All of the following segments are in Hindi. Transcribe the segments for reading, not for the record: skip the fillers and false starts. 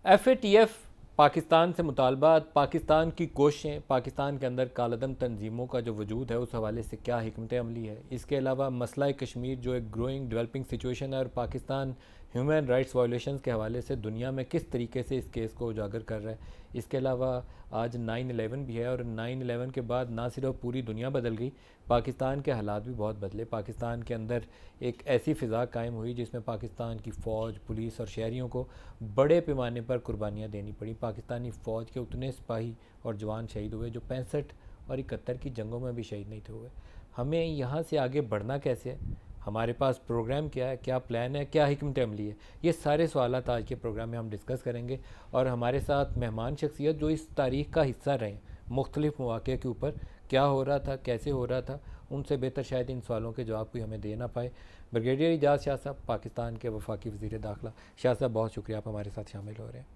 FATF पाकिस्तान से मुतालबात, पाकिस्तान की कोशिशें, पाकिस्तान के अंदर कालादम तंजीमों का जो वजूद है उस हवाले से क्या हिकमत अमली है। इसके अलावा मसला कश्मीर जो एक ग्रोइंग डेवलपिंग सिचुएशन है और पाकिस्तान ह्यूमन राइट्स वायलेशंस के हवाले से दुनिया में किस तरीके से इस केस को उजागर कर रहा है। इसके अलावा आज 9/11 भी है और 9/11 के बाद ना सिर्फ पूरी दुनिया बदल गई, पाकिस्तान के हालात भी बहुत बदले। पाकिस्तान के अंदर एक ऐसी फ़िज़ा कायम हुई जिसमें पाकिस्तान की फ़ौज, पुलिस और शहरियों को बड़े पैमाने पर कुर्बानियाँ देनी पड़ी। पाकिस्तानी फ़ौज के उतने सिपाही और जवान शहीद हुए जो 65 और 71 की जंगों में भी शहीद नहीं थे हुए। हमें यहाँ से आगे बढ़ना कैसे है, हमारे पास प्रोग्राम क्या है, क्या प्लान है, क्या हिकमत अमली है, ये सारे सवाल आज के प्रोग्राम में हम डिस्कस करेंगे। और हमारे साथ मेहमान शख्सियत जो इस तारीख़ का हिस्सा रहे मुख्तलिफ़ मौक़े के ऊपर, क्या हो रहा था, कैसे हो रहा था, उनसे बेहतर शायद इन सवालों के जवाब कोई हमें दे ना पाए। ब्रिगेडियर इजाज़ शाह साहब, पाकिस्तान के वफाकी वज़ीर दाखिला। शाह साहब, बहुत शुक्रिया आप हमारे साथ शामिल हो रहे हैं।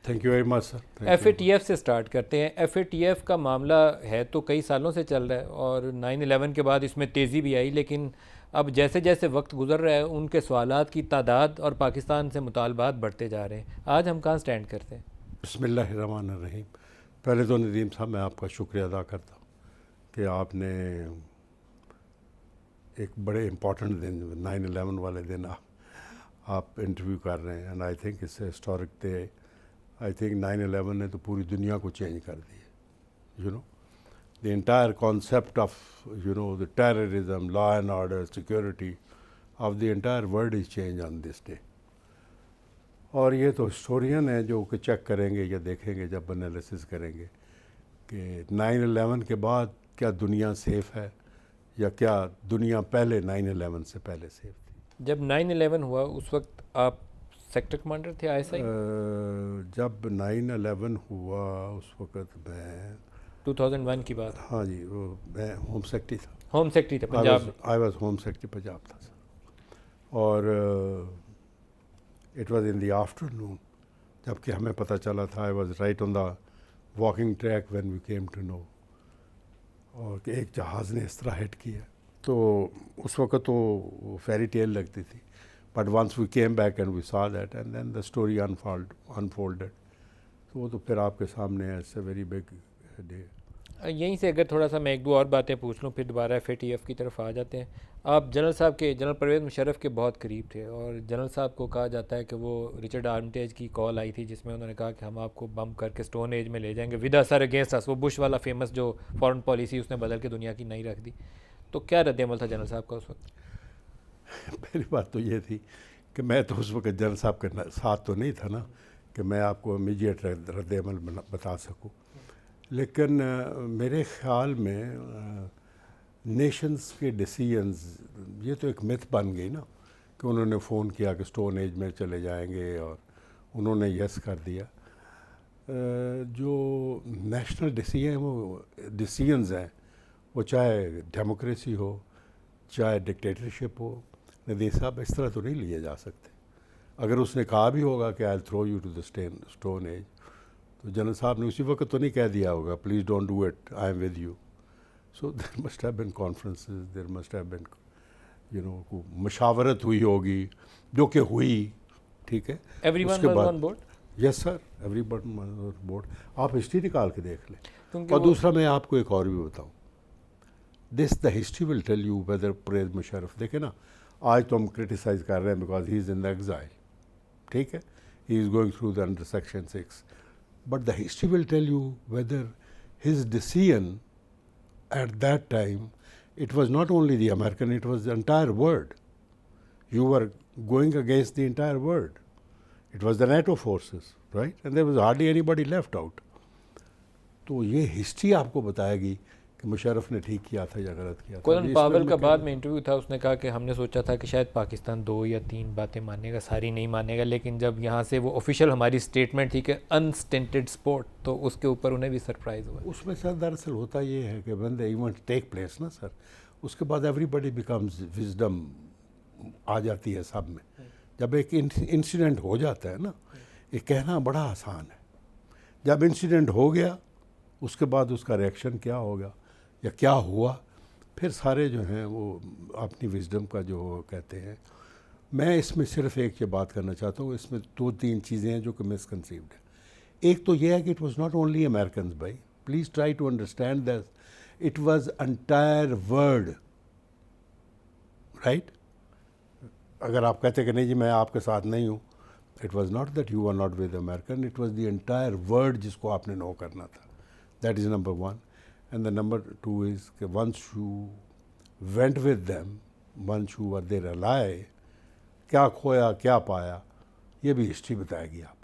Thank you very much sir. FATF से स्टार्ट करते हैं। FATF का मामला है तो कई सालों से चल रहा है और 9/11 के बाद इसमें तेज़ी भी आई, लेकिन अब जैसे जैसे वक्त गुजर रहा है उनके सवालात की तादाद और पाकिस्तान से मुतालबात बढ़ते जा रहे हैं। आज हम कहाँ स्टैंड करते हैं? बिस्मिल्लाहिर्रहमानिर्रहीम। पहले तो नदीम साहब मैं आपका शुक्रिया अदा करता हूँ कि आपने एक बड़े इम्पॉर्टेंट दिन 9/11 वाले दिन आप इंटरव्यू कर रहे हैं एंड आई थिंक इससे हिस्टोरिक डे। आई थिंक 9/11 ने तो पूरी दुनिया को चेंज कर दिया। The entire concept of the terrorism, law and order, security of the entire world is changed on this day. और ये तो हिस्टोरियन है जो कि चेक करेंगे या देखेंगे जब एनालिसिस करेंगे कि 9/11 के बाद क्या दुनिया सेफ़ है या क्या दुनिया पहले 9/11 से पहले सेफ़ थी। जब 9/11 हुआ उस वक्त आप सेक्टर कमांडर थे ISI? जब 9/11 हुआ उस वक्त मैं 2001 की बात। हाँ जी, वो मैं होम सेक्रेटरी था। होम सेक्रेटरी थे Punjab. I was home secretary Punjab था सर। और it was in the afternoon, जबकि हमें पता चला था I was right on the walking track when we came to know, और कि एक जहाज़ ने इस तरह हिट किया। तो उस वक्त तो फेरी टेल लगती थी, but once we came back and we saw that and then the story unfolded. तो वो तो फिर आपके सामने है, it's a very big day. यहीं से अगर थोड़ा सा मैं एक दो और बातें पूछ लूँ फिर दोबारा FATF की तरफ आ जाते हैं। आप जनरल साहब के, जनरल परवेज़ मुशर्रफ के बहुत करीब थे और जनरल साहब को कहा जाता है कि वो रिचर्ड आर्मिटेज की कॉल आई थी जिसमें उन्होंने कहा कि हम आपको बम करके स्टोन एज में ले जाएंगे विद असर अगेंस्ट अस। वो बुश वाला फेमस जो फॉरेन पॉलिसी उसने बदल के दुनिया की नई रख दी। तो क्या रद्द-ए-अमल था जनरल साहब का उस वक्त? पहली बात तो ये थी कि मैं तो उस वक्त जनरल साहब के साथ तो नहीं था ना कि मैं आपको इमीडिएट रद्द-ए-अमल बता सकूं, लेकिन मेरे ख़्याल में नेशंस के डिसीजंस, ये तो एक मिथ बन गई ना कि उन्होंने फ़ोन किया कि स्टोन एज में चले जाएंगे और उन्होंने यस कर दिया। जो नेशनल डिसीजंस हैं वो चाहे डेमोक्रेसी हो चाहे डिक्टेटरशिप हो, नदीर साहब इस तरह तो नहीं लिए जा सकते। अगर उसने कहा भी होगा कि I throw you to the stone age, तो जनरल साहब ने उसी वक्त तो नहीं कह दिया होगा please don't do it, I am with you. So there must have been conferences, there must have been मशावरत हुई होगी जो कि हुई, ठीक है। Everyone was on board? Yes sir, everyone was on board. आप हिस्ट्री निकाल के देख लें। और वो दूसरा मैं आपको एक और भी बताऊँ, this the history will tell you whether Pervez Musharraf, देखे ना आज तो हम क्रिटिसाइज़ कर रहे हैं because he is in the exile, ठीक है, he is going through the under section 6, but the history will tell you whether his decision at that time, it was not only the American, it was the entire world. You were going against the entire world. It was the NATO forces, right? And there was hardly anybody left out. तो ये हिस्ट्री आपको बताएगी कि मुशर्रफ ने ठीक किया था या गलत किया था। कोलन पावेल का बाद में इंटरव्यू था, उसने कहा कि हमने सोचा था कि शायद पाकिस्तान 2 या 3 बातें मानेगा, सारी नहीं मानेगा, लेकिन जब यहाँ से वो ऑफिशियल हमारी स्टेटमेंट थी कि अनस्टेंटेड स्पोर्ट, तो उसके ऊपर उन्हें भी सरप्राइज़ हुआ। उसमें सर दरअसल होता ये है कि when the event take place ना सर, उसके बाद एवरीबडी बिकम्स विजडम आ जाती है सब में। जब एक इंसिडेंट हो जाता है ना, ये कहना बड़ा आसान है। जब इंसिडेंट हो गया उसके बाद उसका रिएक्शन क्या होगा या क्या हुआ, फिर सारे जो हैं वो अपनी विजडम का जो कहते हैं मैं इसमें सिर्फ एक ये बात करना चाहता हूँ, इसमें 2-3 चीज़ें हैं जो कि मिसकंसीव्ड है। एक तो ये है कि it was not only American भाई, please try to understand that it was entire world, right. अगर आप कहते कि नहीं जी मैं आपके साथ नहीं हूँ, it was not that you are not with American, it was the entire world जिसको आपने नो करना था। That is number one. And the number two is कि once you went with them, once you are there alive, क्या खोया क्या पाया ये भी हिस्ट्री बताएगी आप।